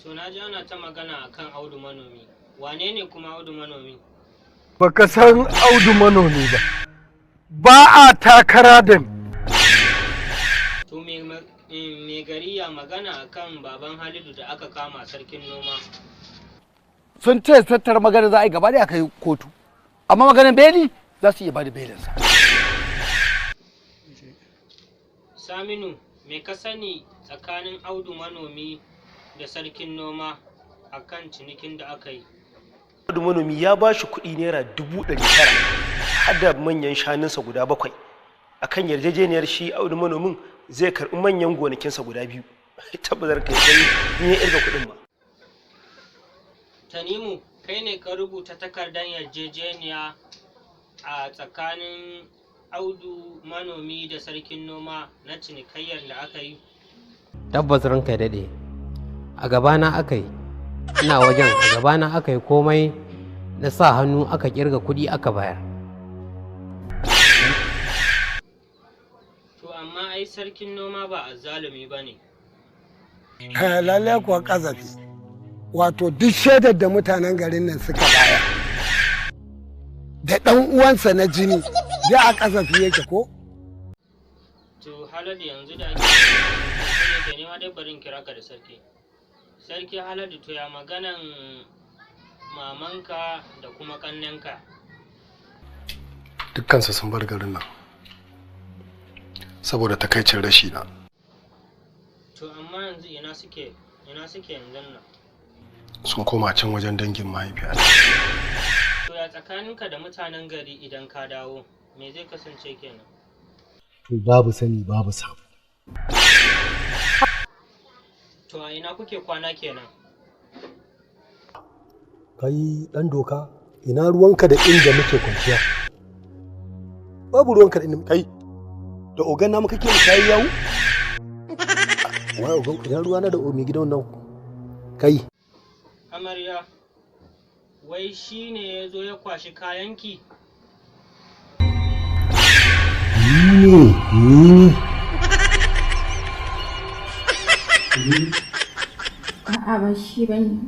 To na ji ana ta magana akan Audu Manomi. Wane ne kuma Audu Manomi? Baka san Audu Manomi ba. Ba a takara da To me gari ya magana akan baban Halidu da aka kama sarkin noma? Sun ce tattara magana za a yi gaba da aka yi kotu. Amma maganar beli za su iya ba da belinsa. Saminu, me ka sani tsakanin Audu Manomi da sarkin noma akan cinikin da aka yi? Audu Manomi ya ba shi kuɗi naira 900,000 har da manyan shanunsa guda 7 akan yarjejeniyar shi Audu Manomin zai karɓi manyan gonakinsa guda 2. Tabbatar ka yi ni ya irga kuɗin ba. Tanimu, kai ne ka rubuta takardar yarjejeniya a tsakanin Audu Manomi da sarkin noma na cinikayyar da aka yi? Tabbas ranka daɗe, a gabana aka yi, ina wajen a gabana aka yi komai, na sa hannu aka kirga kuɗi aka bayar. To amma ai sarkin noma ba azzalumi ba ne. lalle kuwa kazafi. Wato duk shaidar da mutanen garin nan suka baya. Da ɗan uwansa na jini ya a kazafi yake ko? To Haladu yanzu da ake nema dai barin kira ka da sarki. Sarki Haladu, to ya maganan mamanka da kuma kannenka? Dukkansu sun bar garin nan saboda takaicin rashi na. To amma yanzu ina suke yanzu nan? Sun koma can wajen dangin mahaifiya. To ya tsakaninka da mutanen gari idan ka dawo, me zai kasance kenan? To babu sani babu sabo. To a ina kuke kwana kenan? Kai dan doka, ina ruwanka da inda muke kwanciya? Babu ruwanka da inda kai. Da ogan namu kake kai yawo? Wai ogan ina ruwana da omi gidan nan? Kai. Amarya, wai shi ne ya zo ya kwashi kayanki? A'a ba shi bane.